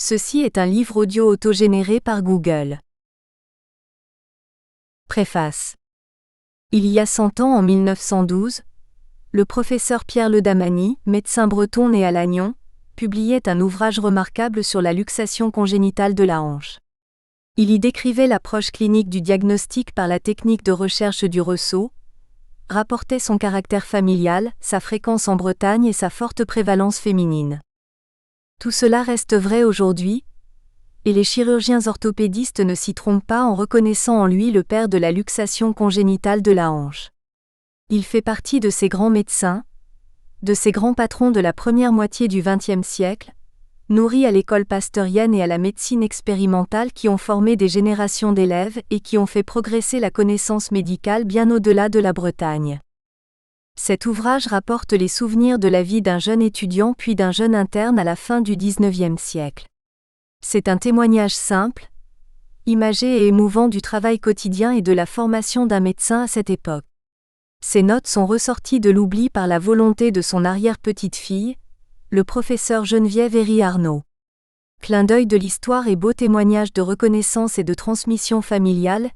Ceci est un livre audio autogénéré par Google. Préface. Il y a 100 ans en 1912, le professeur Pierre Le Damany, médecin breton né à Lannion, publiait un ouvrage remarquable sur la luxation congénitale de la hanche. Il y décrivait l'approche clinique du diagnostic par la technique de recherche du ressaut, rapportait son caractère familial, sa fréquence en Bretagne et sa forte prévalence féminine. Tout cela reste vrai aujourd'hui, et les chirurgiens orthopédistes ne s'y trompent pas en reconnaissant en lui le père de la luxation congénitale de la hanche. Il fait partie de ces grands médecins, de ces grands patrons de la première moitié du XXe siècle, nourris à l'école pasteurienne et à la médecine expérimentale qui ont formé des générations d'élèves et qui ont fait progresser la connaissance médicale bien au-delà de la Bretagne. Cet ouvrage rapporte les souvenirs de la vie d'un jeune étudiant puis d'un jeune interne à la fin du XIXe siècle. C'est un témoignage simple, imagé et émouvant du travail quotidien et de la formation d'un médecin à cette époque. Ces notes sont ressorties de l'oubli par la volonté de son arrière-petite-fille, le professeur Geneviève Herry Arnaud. Clin d'œil de l'histoire et beau témoignage de reconnaissance et de transmission familiale,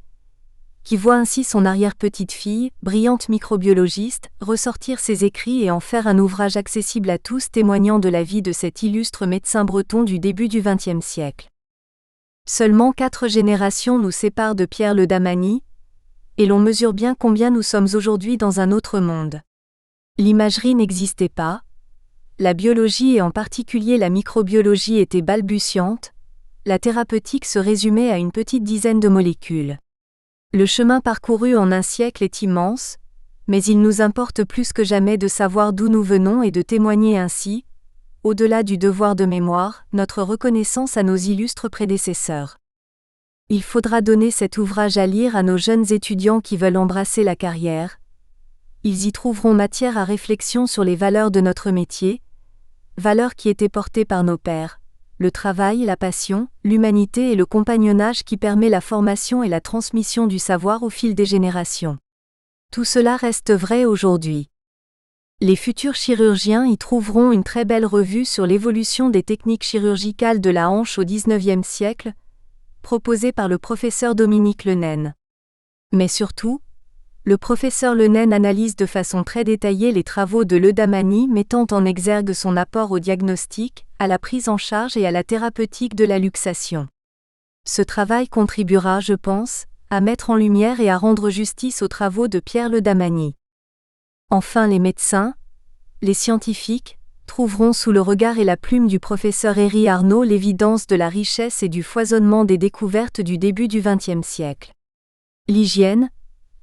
qui voit ainsi son arrière-petite-fille, brillante microbiologiste, ressortir ses écrits et en faire un ouvrage accessible à tous témoignant de la vie de cet illustre médecin breton du début du XXe siècle. Seulement 4 générations nous séparent de Pierre Le Damany, et l'on mesure bien combien nous sommes aujourd'hui dans un autre monde. L'imagerie n'existait pas, la biologie et en particulier la microbiologie était balbutiante, la thérapeutique se résumait à une petite dizaine de molécules. Le chemin parcouru en un siècle est immense, mais il nous importe plus que jamais de savoir d'où nous venons et de témoigner ainsi, au-delà du devoir de mémoire, notre reconnaissance à nos illustres prédécesseurs. Il faudra donner cet ouvrage à lire à nos jeunes étudiants qui veulent embrasser la carrière. Ils y trouveront matière à réflexion sur les valeurs de notre métier, valeurs qui étaient portées par nos pères. Le travail, la passion, l'humanité et le compagnonnage qui permet la formation et la transmission du savoir au fil des générations. Tout cela reste vrai aujourd'hui. Les futurs chirurgiens y trouveront une très belle revue sur l'évolution des techniques chirurgicales de la hanche au XIXe siècle, proposée par le professeur Dominique Le Naine. Mais surtout, le professeur Le Naine analyse de façon très détaillée les travaux de Le Damany mettant en exergue son apport au diagnostic, à la prise en charge et à la thérapeutique de la luxation. Ce travail contribuera, je pense, à mettre en lumière et à rendre justice aux travaux de Pierre Le Damany. Enfin les médecins, les scientifiques, trouveront sous le regard et la plume du professeur Herry Arnaud l'évidence de la richesse et du foisonnement des découvertes du début du XXe siècle. L'hygiène,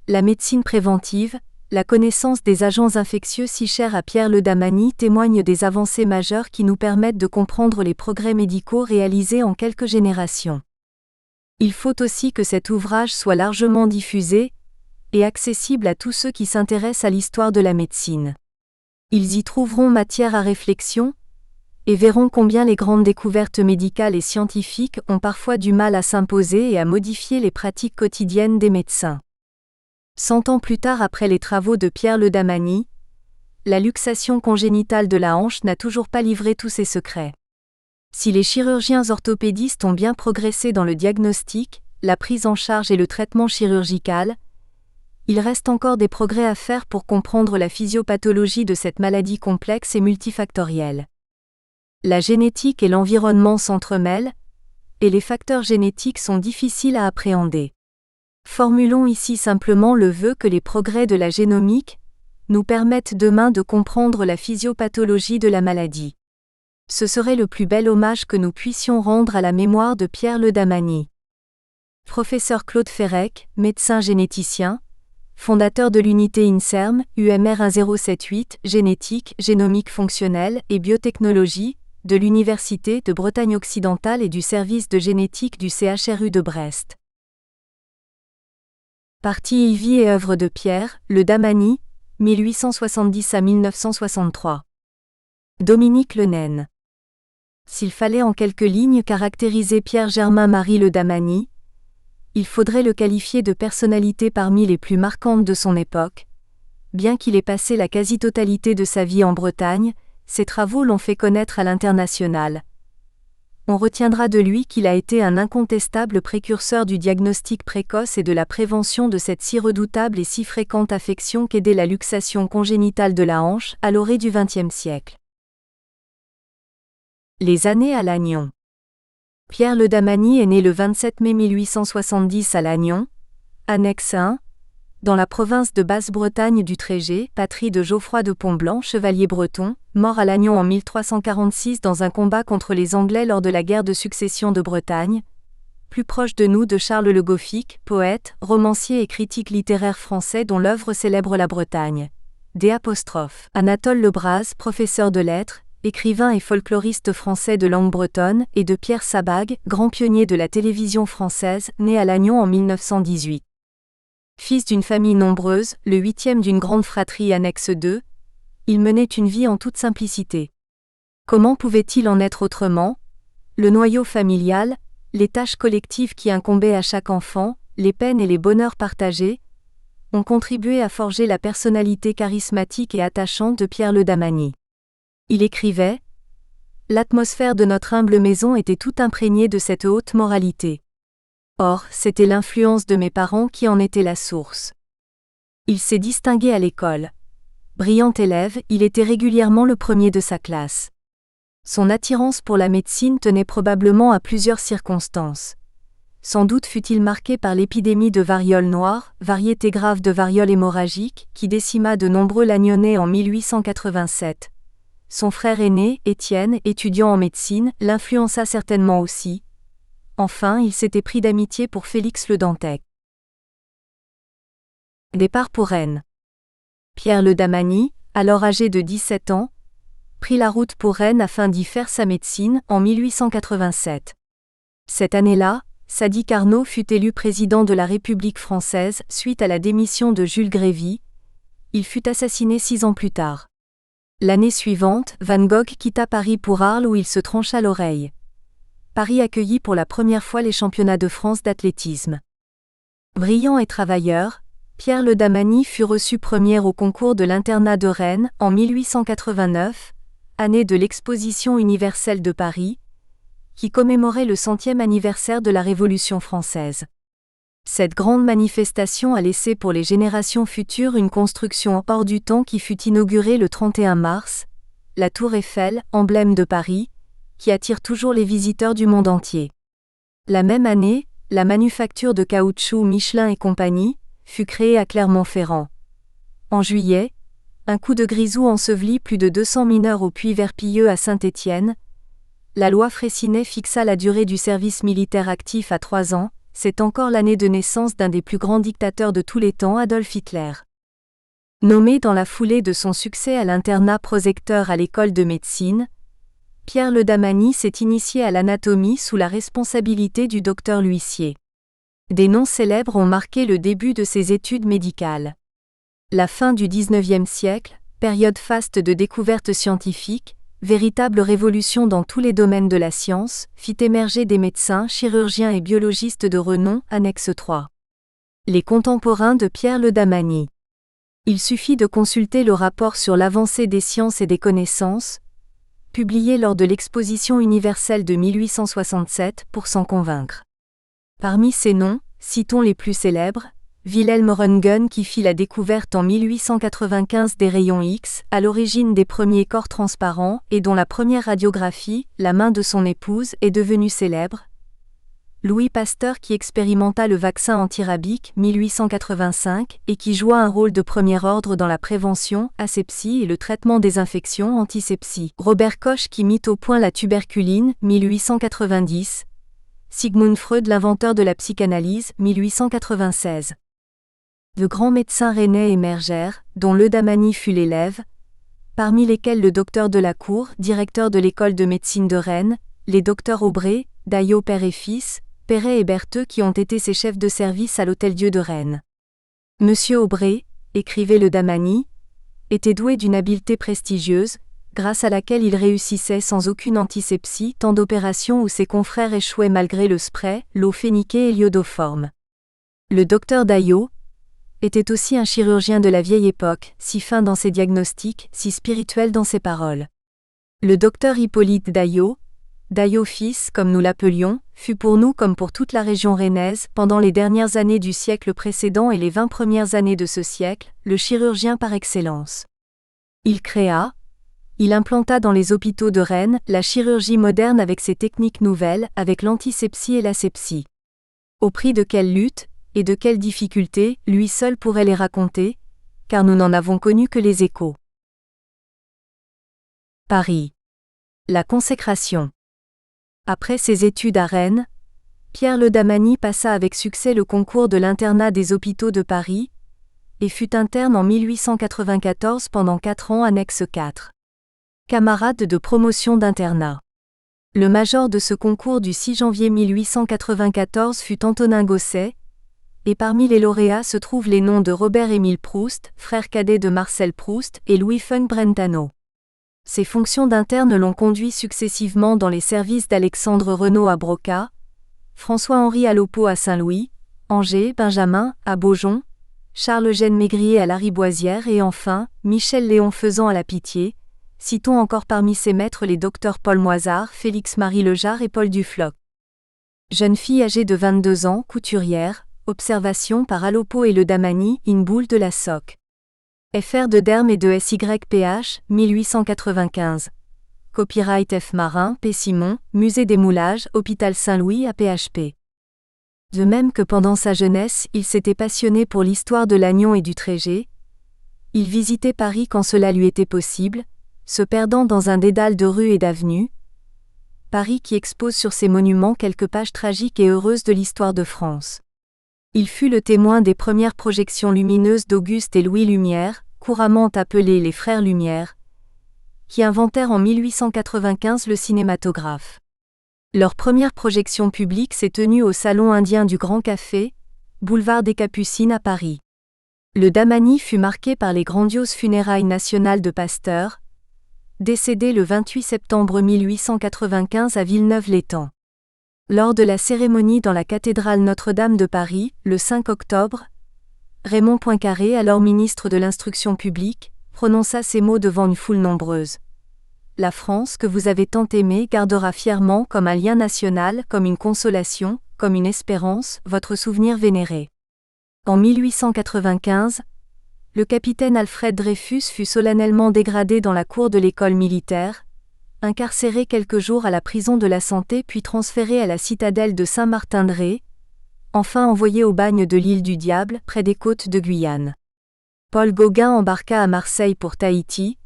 la médecine préventive, la connaissance des agents infectieux si chers à Pierre Le Damany témoignent des avancées majeures qui nous permettent de comprendre les progrès médicaux réalisés en quelques générations. Il faut aussi que cet ouvrage soit largement diffusé et accessible à tous ceux qui s'intéressent à l'histoire de la médecine. Ils y trouveront matière à réflexion et verront combien les grandes découvertes médicales et scientifiques ont parfois du mal à s'imposer et à modifier les pratiques quotidiennes des médecins. 100 ans plus tard après les travaux de Pierre Le Damany, la luxation congénitale de la hanche n'a toujours pas livré tous ses secrets. Si les chirurgiens orthopédistes ont bien progressé dans le diagnostic, la prise en charge et le traitement chirurgical, il reste encore des progrès à faire pour comprendre la physiopathologie de cette maladie complexe et multifactorielle. La génétique et l'environnement s'entremêlent, et les facteurs génétiques sont difficiles à appréhender. Formulons ici simplement le vœu que les progrès de la génomique nous permettent demain de comprendre la physiopathologie de la maladie. Ce serait le plus bel hommage que nous puissions rendre à la mémoire de Pierre Le Damany. Professeur Claude Ferrec, médecin généticien, fondateur de l'unité INSERM, UMR 1078, génétique, génomique fonctionnelle et biotechnologie, de l'Université de Bretagne occidentale et du service de génétique du CHRU de Brest. Partie Vie et œuvre de Pierre, Le Damany, 1870 à 1963. Dominique Le Naine. S'il fallait en quelques lignes caractériser Pierre Germain-Marie Le Damany, il faudrait le qualifier de personnalité parmi les plus marquantes de son époque. Bien qu'il ait passé la quasi-totalité de sa vie en Bretagne, ses travaux l'ont fait connaître à l'international. On retiendra de lui qu'il a été un incontestable précurseur du diagnostic précoce et de la prévention de cette si redoutable et si fréquente affection qu'est la luxation congénitale de la hanche à l'orée du XXe siècle. Les années à Lannion. Pierre Le Damany est né le 27 mai 1870 à Lannion, annexe 1, dans la province de Basse-Bretagne du Trégé, patrie de Geoffroy de Pontblanc, chevalier breton, mort à Lannion en 1346 dans un combat contre les Anglais lors de la guerre de succession de Bretagne. Plus proche de nous de Charles Le Goffik, poète, romancier et critique littéraire français dont l'œuvre célèbre la Bretagne. Anatole Lebras, professeur de lettres, écrivain et folkloriste français de langue bretonne, et de Pierre Sabag, grand pionnier de la télévision française, né à Lannion en 1918. Fils d'une famille nombreuse, le huitième d'une grande fratrie annexe 2, il menait une vie en toute simplicité. Comment pouvait-il en être autrement ? Le noyau familial, les tâches collectives qui incombaient à chaque enfant, les peines et les bonheurs partagés, ont contribué à forger la personnalité charismatique et attachante de Pierre Le Damany. Il écrivait : « L'atmosphère de notre humble maison était tout imprégnée de cette haute moralité. Or, c'était l'influence de mes parents qui en était la source. Il s'est distingué à l'école. Brillant élève, il était régulièrement le premier de sa classe. Son attirance pour la médecine tenait probablement à plusieurs circonstances. Sans doute fut-il marqué par l'épidémie de variole noire, variété grave de variole hémorragique, qui décima de nombreux Lagnonnais en 1887. Son frère aîné, Étienne, étudiant en médecine, l'influença certainement aussi. Enfin, il s'était pris d'amitié pour Félix Le Dantec. Départ pour Rennes. Pierre Le Damany, alors âgé de 17 ans, prit la route pour Rennes afin d'y faire sa médecine en 1887. Cette année-là, Sadi Carnot fut élu président de la République française suite à la démission de Jules Grévy. Il fut assassiné 6 ans plus tard. L'année suivante, Van Gogh quitta Paris pour Arles où il se trancha l'oreille. Paris accueillit pour la première fois les championnats de France d'athlétisme. Brillant et travailleur, Pierre Le Damany fut reçu première au concours de l'internat de Rennes en 1889, année de l'Exposition universelle de Paris, qui commémorait le 100e anniversaire de la Révolution française. Cette grande manifestation a laissé pour les générations futures une construction hors du temps qui fut inaugurée le 31 mars, la Tour Eiffel, emblème de Paris, qui attire toujours les visiteurs du monde entier. La même année, la manufacture de caoutchouc Michelin et compagnie fut créée à Clermont-Ferrand. En juillet, un coup de grisou ensevelit plus de 200 mineurs au puits Verpilleux à Saint-Étienne. La loi Fraissinet fixa la durée du service militaire actif à 3 ans, c'est encore l'année de naissance d'un des plus grands dictateurs de tous les temps, Adolf Hitler. Nommé dans la foulée de son succès à l'internat prosecteur à l'école de médecine, Pierre Le Damany s'est initié à l'anatomie sous la responsabilité du docteur L'Huissier. Des noms célèbres ont marqué le début de ses études médicales. La fin du XIXe siècle, période faste de découvertes scientifiques, véritable révolution dans tous les domaines de la science, fit émerger des médecins, chirurgiens et biologistes de renom, annexe 3. Les contemporains de Pierre Le Damany. Il suffit de consulter le rapport sur l'avancée des sciences et des connaissances, publié lors de l'Exposition universelle de 1867, pour s'en convaincre. Parmi ces noms, citons les plus célèbres, Wilhelm Röntgen qui fit la découverte en 1895 des rayons X, à l'origine des premiers corps transparents et dont la première radiographie, la main de son épouse, est devenue célèbre. Louis Pasteur qui expérimenta le vaccin antirabique 1885 et qui joua un rôle de premier ordre dans la prévention, asepsie et le traitement des infections, antisepsie. Robert Koch qui mit au point la tuberculine 1890. Sigmund Freud l'inventeur de la psychanalyse 1896. De grands médecins rennais émergèrent, dont Le Damany fut l'élève, parmi lesquels le docteur Delacour, directeur de l'école de médecine de Rennes, les docteurs Aubray, Daillot père et fils, Perret et Bertheux qui ont été ses chefs de service à l'Hôtel-Dieu de Rennes. Monsieur Aubray, écrivait Le Damany, était doué d'une habileté prestigieuse, grâce à laquelle il réussissait sans aucune antisepsie tant d'opérations où ses confrères échouaient malgré le spray, l'eau phéniquée et l'iodoforme. Le docteur Daillot était aussi un chirurgien de la vieille époque, si fin dans ses diagnostics, si spirituel dans ses paroles. Le docteur Hippolyte Daillot d'Aillot-Fils, comme nous l'appelions, fut pour nous comme pour toute la région rennaise, pendant les dernières années du siècle précédent et les 20 premières années de ce siècle, le chirurgien par excellence. Il implanta dans les hôpitaux de Rennes la chirurgie moderne avec ses techniques nouvelles, avec l'antisepsie et l'asepsie. Au prix de quelles luttes, et de quelles difficultés, lui seul pourrait les raconter, car nous n'en avons connu que les échos. Paris. La consécration. Après ses études à Rennes, Pierre Le Damany passa avec succès le concours de l'internat des hôpitaux de Paris, et fut interne en 1894 pendant 4 ans annexe 4. Camarade de promotion d'internat. Le major de ce concours du 6 janvier 1894 fut Antonin Gosset, et parmi les lauréats se trouvent les noms de Robert-Émile Proust, frère cadet de Marcel Proust, et Louis Funk Brentano. Ses fonctions d'interne l'ont conduit successivement dans les services d'Alexandre Renaud à Broca, François-Henri Alopeau à Saint-Louis, Angers, Benjamin, à Beaujon, Charles-Eugène Maigrier à Lariboisière et enfin, Michel-Léon Faisan à La Pitié. Citons encore parmi ses maîtres les docteurs Paul Moisard, Félix-Marie Lejar et Paul Dufloc. Jeune fille âgée de 22 ans, couturière, observation par Alopeau et Le Damany, une boule de la Soc. Fr de Derme et de SYPH, 1895. Copyright F. Marin, P. Simon, Musée des Moulages, Hôpital Saint-Louis à PHP. De même que pendant sa jeunesse, il s'était passionné pour l'histoire de Lannion et du Trégé. Il visitait Paris quand cela lui était possible, se perdant dans un dédale de rues et d'avenues. Paris qui expose sur ses monuments quelques pages tragiques et heureuses de l'histoire de France. Il fut le témoin des premières projections lumineuses d'Auguste et Louis Lumière, couramment appelés les frères Lumière, qui inventèrent en 1895 le cinématographe. Leur première projection publique s'est tenue au Salon indien du Grand Café, boulevard des Capucines à Paris. Le Damany fut marqué par les grandioses funérailles nationales de Pasteur, décédé le 28 septembre 1895 à Villeneuve-l'Étang. Lors de la cérémonie dans la cathédrale Notre-Dame de Paris, le 5 octobre, Raymond Poincaré, alors ministre de l'Instruction publique, prononça ces mots devant une foule nombreuse. « La France que vous avez tant aimée gardera fièrement comme un lien national, comme une consolation, comme une espérance, votre souvenir vénéré. » En 1895, le capitaine Alfred Dreyfus fut solennellement dégradé dans la cour de l'école militaire, incarcéré quelques jours à la prison de la Santé puis transféré à la citadelle de Saint-Martin-de-Ré, enfin envoyé au bagne de l'île du Diable, près des côtes de Guyane. Paul Gauguin embarqua à Marseille pour Tahiti,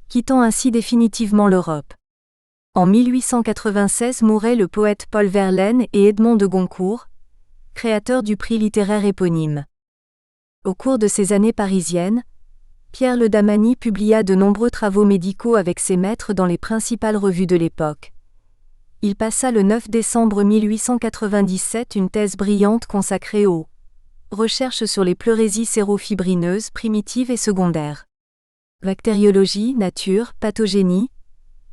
quittant ainsi définitivement l'Europe. En 1896 mouraient le poète Paul Verlaine et Edmond de Goncourt, créateurs du prix littéraire éponyme. Au cours de ces années parisiennes, Pierre Le Damany publia de nombreux travaux médicaux avec ses maîtres dans les principales revues de l'époque. Il passa le 9 décembre 1897 une thèse brillante consacrée aux recherches sur les pleurésies sérofibrineuses primitives et secondaires. Bactériologie, nature, pathogénie,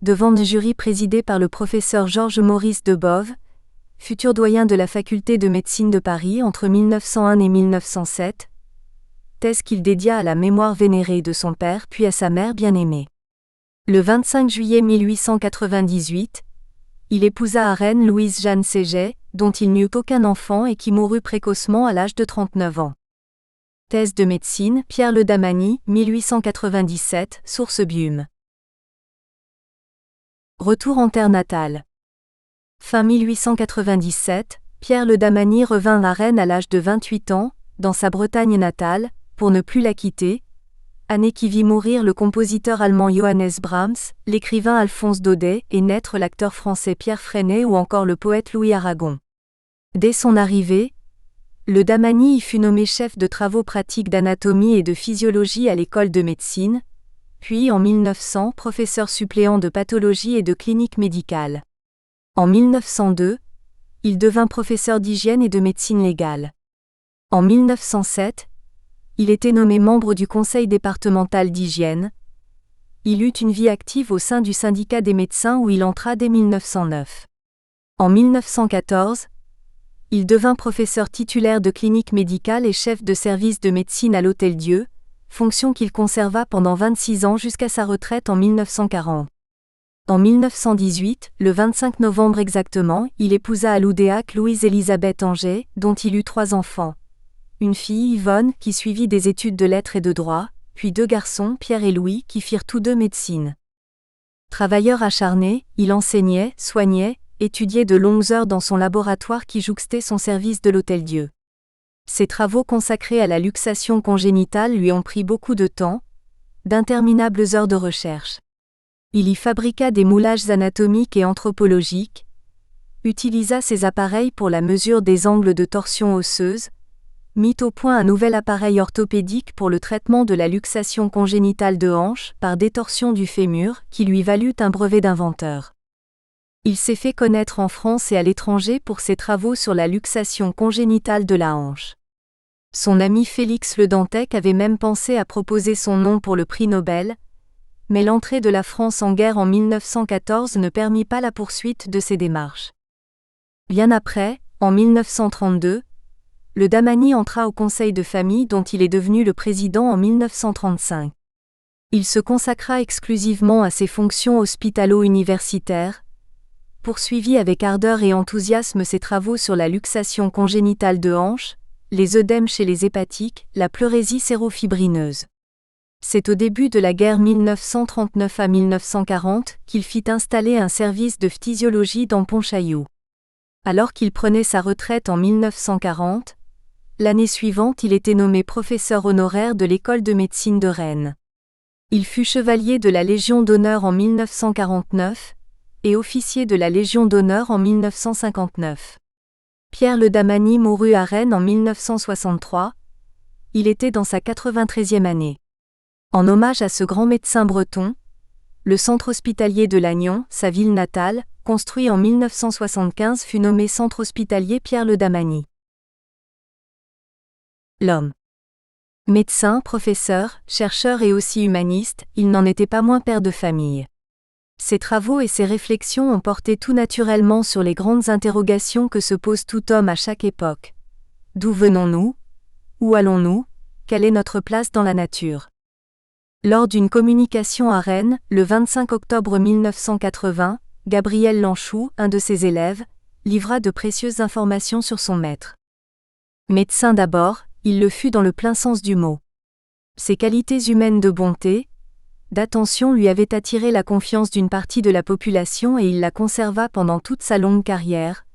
devant un jury présidé par le professeur Georges-Maurice Debove, futur doyen de la faculté de médecine de Paris entre 1901 et 1907, thèse qu'il dédia à la mémoire vénérée de son père puis à sa mère bien-aimée. Le 25 juillet 1898, il épousa à Rennes Louise-Jeanne Séget, dont il n'eut aucun enfant et qui mourut précocement à l'âge de 39 ans. Thèse de médecine, Pierre Le Damany, 1897, source Bium. Retour en terre natale. Fin 1897, Pierre Le Damany revint à Rennes à l'âge de 28 ans, dans sa Bretagne natale, pour ne plus la quitter, année qui vit mourir le compositeur allemand Johannes Brahms, l'écrivain Alphonse Daudet et naître l'acteur français Pierre Freinet ou encore le poète Louis Aragon. Dès son arrivée, Le Damany y fut nommé chef de travaux pratiques d'anatomie et de physiologie à l'école de médecine, puis en 1900 professeur suppléant de pathologie et de clinique médicale. En 1902, il devint professeur d'hygiène et de médecine légale. En 1907, il était nommé membre du conseil départemental d'hygiène. Il eut une vie active au sein du syndicat des médecins où il entra dès 1909. En 1914, il devint professeur titulaire de clinique médicale et chef de service de médecine à l'Hôtel-Dieu, fonction qu'il conserva pendant 26 ans jusqu'à sa retraite en 1940. En 1918, le 25 novembre exactement, il épousa à Loudéac Louise-Élisabeth Anger, dont il eut 3 enfants. Une fille, Yvonne, qui suivit des études de lettres et de droit, puis 2 garçons, Pierre et Louis, qui firent tous 2 médecine. Travailleur acharné, il enseignait, soignait, étudiait de longues heures dans son laboratoire qui jouxtait son service de l'Hôtel-Dieu. Ses travaux consacrés à la luxation congénitale lui ont pris beaucoup de temps, d'interminables heures de recherche. Il y fabriqua des moulages anatomiques et anthropologiques, utilisa ces appareils pour la mesure des angles de torsion osseuse, mit au point un nouvel appareil orthopédique pour le traitement de la luxation congénitale de hanche par détorsion du fémur qui lui valut un brevet d'inventeur. Il s'est fait connaître en France et à l'étranger pour ses travaux sur la luxation congénitale de la hanche. Son ami Félix Le Dantec avait même pensé à proposer son nom pour le prix Nobel, mais l'entrée de la France en guerre en 1914 ne permit pas la poursuite de ses démarches. Bien après, en 1932, le Damany entra au conseil de famille dont il est devenu le président en 1935. Il se consacra exclusivement à ses fonctions hospitalo-universitaires, poursuivit avec ardeur et enthousiasme ses travaux sur la luxation congénitale de hanche, les œdèmes chez les hépatiques, la pleurésie sérofibrineuse. C'est au début de la guerre 1939 à 1940 qu'il fit installer un service de phtisiologie dans Pontchaillou. Alors qu'il prenait sa retraite en 1940, l'année suivante il était nommé professeur honoraire de l'école de médecine de Rennes. Il fut chevalier de la Légion d'honneur en 1949 et officier de la Légion d'honneur en 1959. Pierre Le Damany mourut à Rennes en 1963. Il était dans sa 93e année. En hommage à ce grand médecin breton, le centre hospitalier de Lannion, sa ville natale, construit en 1975 fut nommé Centre hospitalier Pierre Le Damany. L'homme. Médecin, professeur, chercheur et aussi humaniste, il n'en était pas moins père de famille. Ses travaux et ses réflexions ont porté tout naturellement sur les grandes interrogations que se pose tout homme à chaque époque. D'où venons-nous ? Où allons-nous ? Quelle est notre place dans la nature ? Lors d'une communication à Rennes, le 25 octobre 1980, Gabriel Lanchoux, un de ses élèves, livra de précieuses informations sur son maître. Médecin d'abord, il le fut dans le plein sens du mot. Ses qualités humaines de bonté, d'attention lui avaient attiré la confiance d'une partie de la population et il la conserva pendant toute sa longue carrière,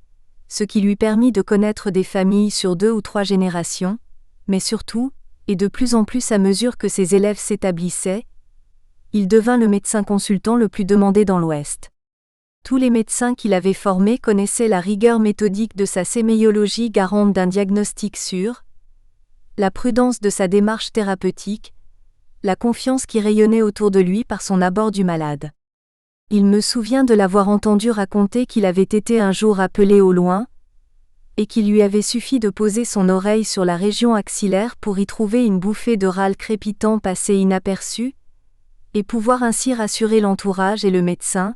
ce qui lui permit de connaître des familles sur 2 ou 3 générations, mais surtout, et de plus en plus à mesure que ses élèves s'établissaient, il devint le médecin consultant le plus demandé dans l'Ouest. Tous les médecins qu'il avait formés connaissaient la rigueur méthodique de sa séméiologie garante d'un diagnostic sûr, la prudence de sa démarche thérapeutique, la confiance qui rayonnait autour de lui par son abord du malade. Il me souvient de l'avoir entendu raconter qu'il avait été un jour appelé au loin, et qu'il lui avait suffi de poser son oreille sur la région axillaire pour y trouver une bouffée de râle crépitant passée inaperçue, et pouvoir ainsi rassurer l'entourage et le médecin,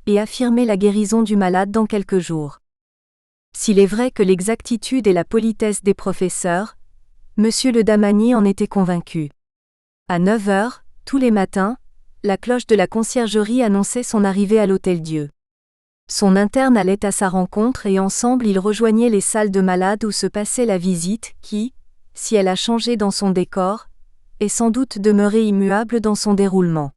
et affirmer la guérison du malade dans quelques jours. S'il est vrai que l'exactitude et la politesse des professeurs, Monsieur Le Damany en était convaincu. À 9 heures, tous les matins, la cloche de la conciergerie annonçait son arrivée à l'Hôtel-Dieu. Son interne allait à sa rencontre et ensemble ils rejoignaient les salles de malades où se passait la visite qui, si elle a changé dans son décor, est sans doute demeurée immuable dans son déroulement.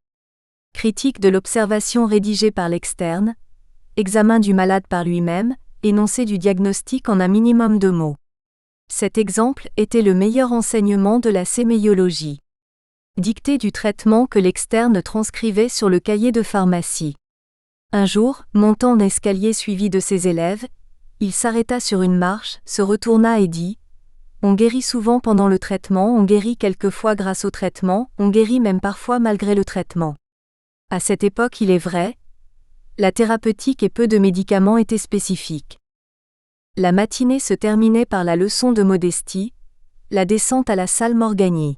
Critique de l'observation rédigée par l'externe, examen du malade par lui-même, énoncé du diagnostic en un minimum de mots. Cet exemple était le meilleur enseignement de la séméiologie. Dictée du traitement que l'externe transcrivait sur le cahier de pharmacie. Un jour, montant l'escalier suivi de ses élèves, il s'arrêta sur une marche, se retourna et dit « On guérit souvent pendant le traitement, on guérit quelquefois grâce au traitement, on guérit même parfois malgré le traitement. » À cette époque il est vrai, la thérapeutique et peu de médicaments étaient spécifiques. La matinée se terminait par la leçon de modestie, la descente à la salle Morgagni.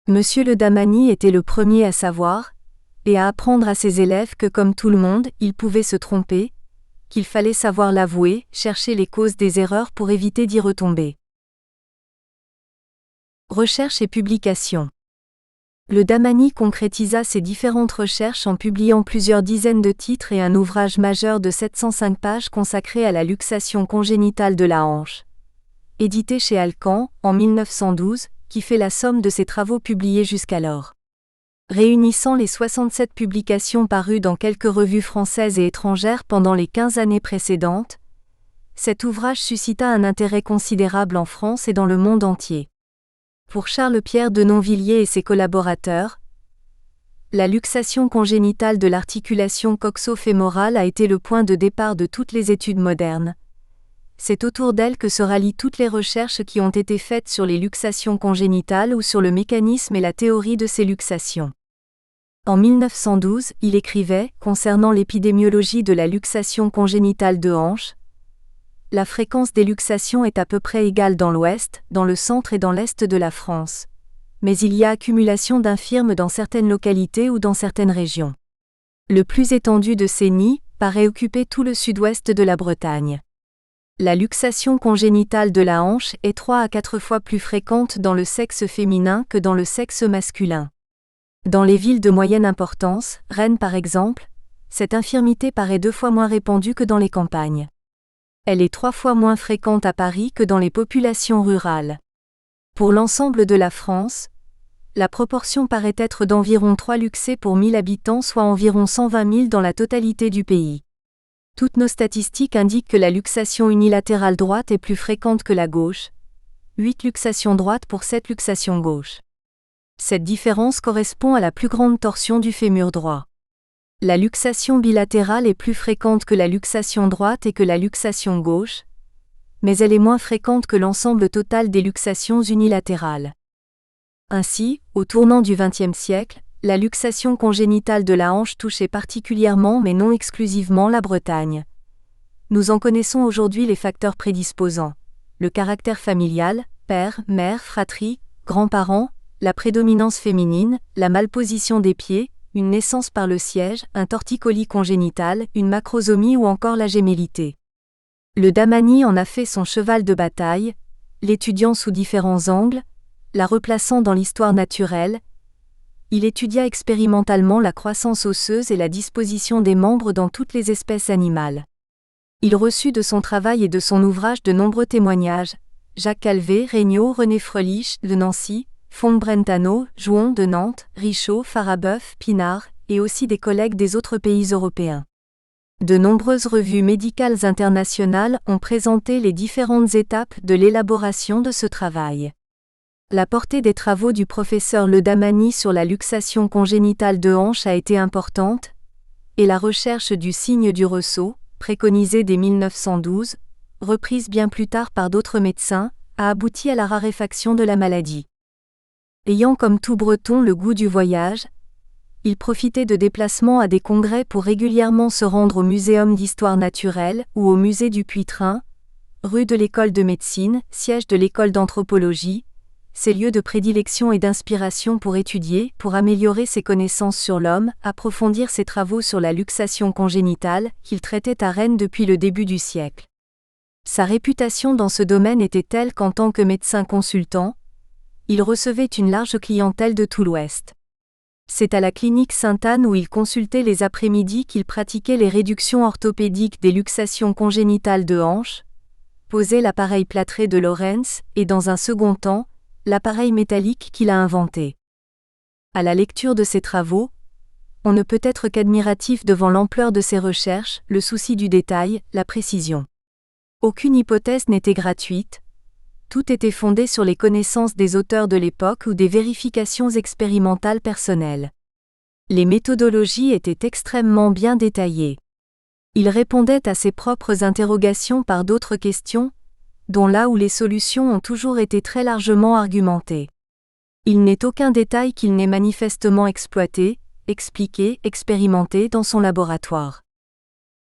Monsieur Le Damany était le premier à savoir, et à apprendre à ses élèves que comme tout le monde, ils pouvaient se tromper, qu'il fallait savoir l'avouer, chercher les causes des erreurs pour éviter d'y retomber. Recherche et publication. Le Damani concrétisa ses différentes recherches en publiant plusieurs dizaines de titres et un ouvrage majeur de 705 pages consacré à la luxation congénitale de la hanche. Édité chez Alcan, en 1912, qui fait la somme de ses travaux publiés jusqu'alors. Réunissant les 67 publications parues dans quelques revues françaises et étrangères pendant les 15 années précédentes, cet ouvrage suscita un intérêt considérable en France et dans le monde entier. Pour Charles-Pierre de Nonvilliers et ses collaborateurs, la luxation congénitale de l'articulation coxo-fémorale a été le point de départ de toutes les études modernes. C'est autour d'elle que se rallient toutes les recherches qui ont été faites sur les luxations congénitales ou sur le mécanisme et la théorie de ces luxations. En 1912, il écrivait, concernant l'épidémiologie de la luxation congénitale de hanche, « La fréquence des luxations est à peu près égale dans l'ouest, dans le centre et dans l'est de la France. Mais il y a accumulation d'infirmes dans certaines localités ou dans certaines régions. Le plus étendu de ces nids paraît occuper tout le sud-ouest de la Bretagne. La luxation congénitale de la hanche est 3 à 4 fois plus fréquente dans le sexe féminin que dans le sexe masculin. Dans les villes de moyenne importance, Rennes par exemple, cette infirmité paraît 2 fois moins répandue que dans les campagnes. Elle est 3 fois moins fréquente à Paris que dans les populations rurales. Pour l'ensemble de la France, la proportion paraît être d'environ 3 luxés pour 1000 habitants, soit environ 120 000 dans la totalité du pays. Toutes nos statistiques indiquent que la luxation unilatérale droite est plus fréquente que la gauche, 8 luxations droites pour 7 luxations gauche. Cette différence correspond à la plus grande torsion du fémur droit. La luxation bilatérale est plus fréquente que la luxation droite et que la luxation gauche, mais elle est moins fréquente que l'ensemble total des luxations unilatérales. Ainsi, au tournant du XXe siècle, la luxation congénitale de la hanche touchait particulièrement mais non exclusivement la Bretagne. Nous en connaissons aujourd'hui les facteurs prédisposants: le caractère familial, père, mère, fratrie, grands-parents, la prédominance féminine, la malposition des pieds, une naissance par le siège, un torticolis congénital, une macrosomie ou encore la gémellité. Le Damani en a fait son cheval de bataille, l'étudiant sous différents angles, la replaçant dans l'histoire naturelle. Il étudia expérimentalement la croissance osseuse et la disposition des membres dans toutes les espèces animales. Il reçut de son travail et de son ouvrage de nombreux témoignages: Jacques Calvé, Regnault, René Frelich, de Nancy, Font-Brentano, Jouon de Nantes, Richaud, Farabeuf, Pinard, et aussi des collègues des autres pays européens. De nombreuses revues médicales internationales ont présenté les différentes étapes de l'élaboration de ce travail. La portée des travaux du professeur Le Damani sur la luxation congénitale de hanche a été importante, et la recherche du signe du ressaut, préconisée dès 1912, reprise bien plus tard par d'autres médecins, a abouti à la raréfaction de la maladie. Ayant comme tout Breton le goût du voyage, il profitait de déplacements à des congrès pour régulièrement se rendre au Muséum d'histoire naturelle ou au musée du Puy-Trin, rue de l'École de médecine, siège de l'École d'anthropologie, ses lieux de prédilection et d'inspiration pour étudier, pour améliorer ses connaissances sur l'homme, approfondir ses travaux sur la luxation congénitale, qu'il traitait à Rennes depuis le début du siècle. Sa réputation dans ce domaine était telle qu'en tant que médecin consultant, il recevait une large clientèle de tout l'Ouest. C'est à la clinique Sainte-Anne où il consultait les après-midi qu'il pratiquait les réductions orthopédiques des luxations congénitales de hanche, posait l'appareil plâtré de Lorentz et dans un second temps, l'appareil métallique qu'il a inventé. À la lecture de ses travaux, on ne peut être qu'admiratif devant l'ampleur de ses recherches, le souci du détail, la précision. Aucune hypothèse n'était gratuite. Tout était fondé sur les connaissances des auteurs de l'époque ou des vérifications expérimentales personnelles. Les méthodologies étaient extrêmement bien détaillées. Il répondait à ses propres interrogations par d'autres questions, dont là où les solutions ont toujours été très largement argumentées. Il n'est aucun détail qu'il n'ait manifestement exploité, expliqué, expérimenté dans son laboratoire.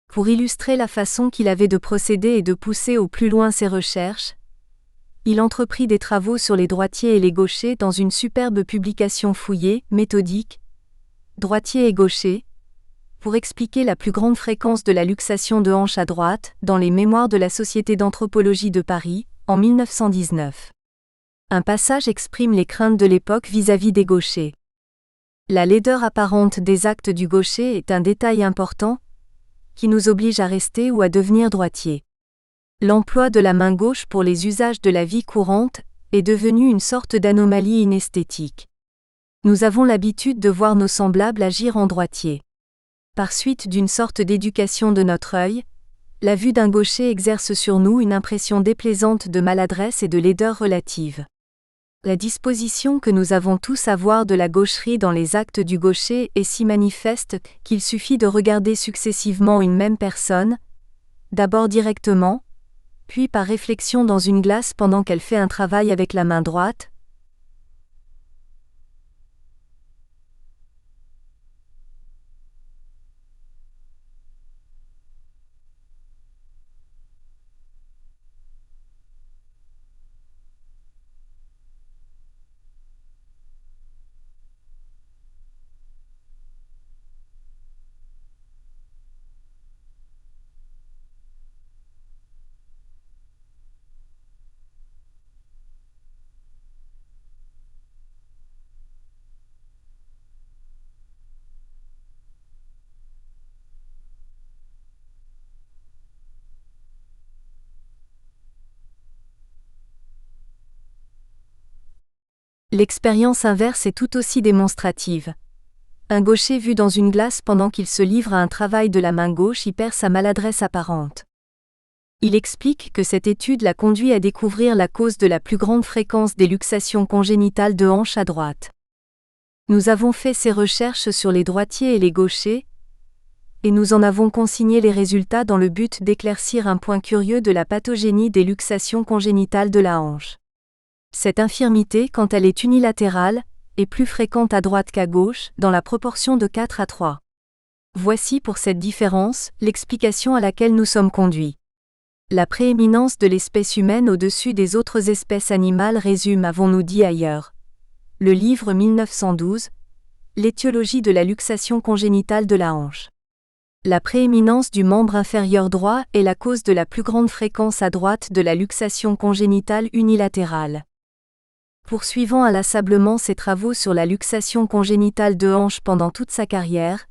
Pour illustrer la façon qu'il avait de procéder et de pousser au plus loin ses recherches, il entreprit des travaux sur les droitiers et les gauchers dans une superbe publication fouillée, méthodique, Droitier et gaucher, pour expliquer la plus grande fréquence de la luxation de hanche à droite, dans les Mémoires de la Société d'anthropologie de Paris, en 1919. Un passage exprime les craintes de l'époque vis-à-vis des gauchers. La laideur apparente des actes du gaucher est un détail important qui nous oblige à rester ou à devenir droitier. L'emploi de la main gauche pour les usages de la vie courante est devenu une sorte d'anomalie inesthétique. Nous avons l'habitude de voir nos semblables agir en droitier. Par suite d'une sorte d'éducation de notre œil, la vue d'un gaucher exerce sur nous une impression déplaisante de maladresse et de laideur relative. La disposition que nous avons tous à voir de la gaucherie dans les actes du gaucher est si manifeste qu'il suffit de regarder successivement une même personne, d'abord directement, puis par réflexion dans une glace pendant qu'elle fait un travail avec la main droite. L'expérience inverse est tout aussi démonstrative. Un gaucher vu dans une glace pendant qu'il se livre à un travail de la main gauche y perd sa maladresse apparente. Il explique que cette étude l'a conduit à découvrir la cause de la plus grande fréquence des luxations congénitales de hanche à droite. Nous avons fait ces recherches sur les droitiers et les gauchers, et nous en avons consigné les résultats dans le but d'éclaircir un point curieux de la pathogénie des luxations congénitales de la hanche. Cette infirmité, quand elle est unilatérale, est plus fréquente à droite qu'à gauche, dans la proportion de 4 à 3. Voici pour cette différence l'explication à laquelle nous sommes conduits. La prééminence de l'espèce humaine au-dessus des autres espèces animales résume, avons-nous dit ailleurs, le livre 1912, l'étiologie de la luxation congénitale de la hanche. La prééminence du membre inférieur droit est la cause de la plus grande fréquence à droite de la luxation congénitale unilatérale. Poursuivant inlassablement ses travaux sur la luxation congénitale de hanche pendant toute sa carrière,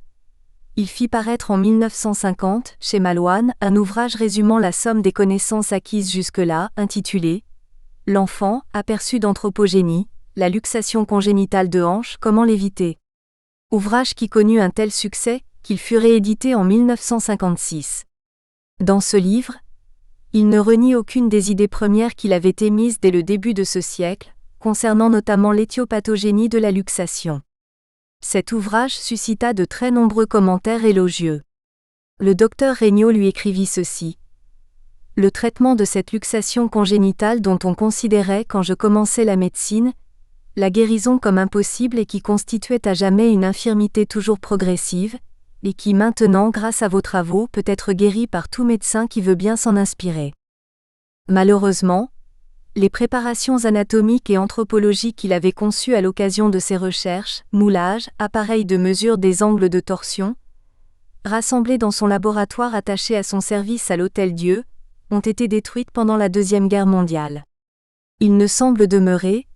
il fit paraître en 1950, chez Malouane, un ouvrage résumant la somme des connaissances acquises jusque-là, intitulé « L'enfant, aperçu d'anthropogénie, la luxation congénitale de hanche, comment l'éviter ?» Ouvrage qui connut un tel succès qu'il fut réédité en 1956. Dans ce livre, il ne renie aucune des idées premières qu'il avait émises dès le début de ce siècle, concernant notamment l'éthiopathogénie de la luxation. Cet ouvrage suscita de très nombreux commentaires élogieux. Le docteur Regnault lui écrivit ceci. « Le traitement de cette luxation congénitale dont on considérait quand je commençais la médecine, la guérison comme impossible et qui constituait à jamais une infirmité toujours progressive, et qui maintenant, grâce à vos travaux, peut être guérie par tout médecin qui veut bien s'en inspirer. » Malheureusement, les préparations anatomiques et anthropologiques qu'il avait conçues à l'occasion de ses recherches, moulages, appareils de mesure des angles de torsion, rassemblés dans son laboratoire attaché à son service à l'Hôtel-Dieu, ont été détruites pendant la Deuxième Guerre mondiale. Il ne semble demeurer,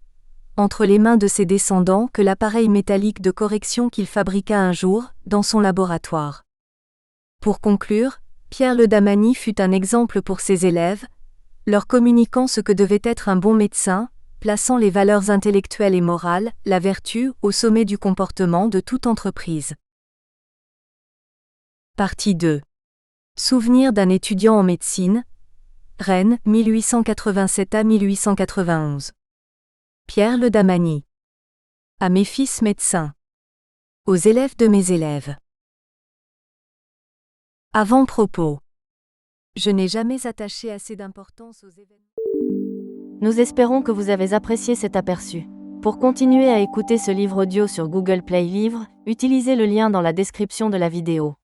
entre les mains de ses descendants, que l'appareil métallique de correction qu'il fabriqua un jour, dans son laboratoire. Pour conclure, Pierre Le Damany fut un exemple pour ses élèves, leur communiquant ce que devait être un bon médecin, plaçant les valeurs intellectuelles et morales, la vertu, au sommet du comportement de toute entreprise. Partie 2. Souvenir d'un étudiant en médecine. Rennes, 1887 à 1891. Pierre Le Damany. À mes fils médecins. Aux élèves de mes élèves. Avant-propos. Je n'ai jamais attaché assez d'importance aux événements. Nous espérons que vous avez apprécié cet aperçu. Pour continuer à écouter ce livre audio sur Google Play Livres, utilisez le lien dans la description de la vidéo.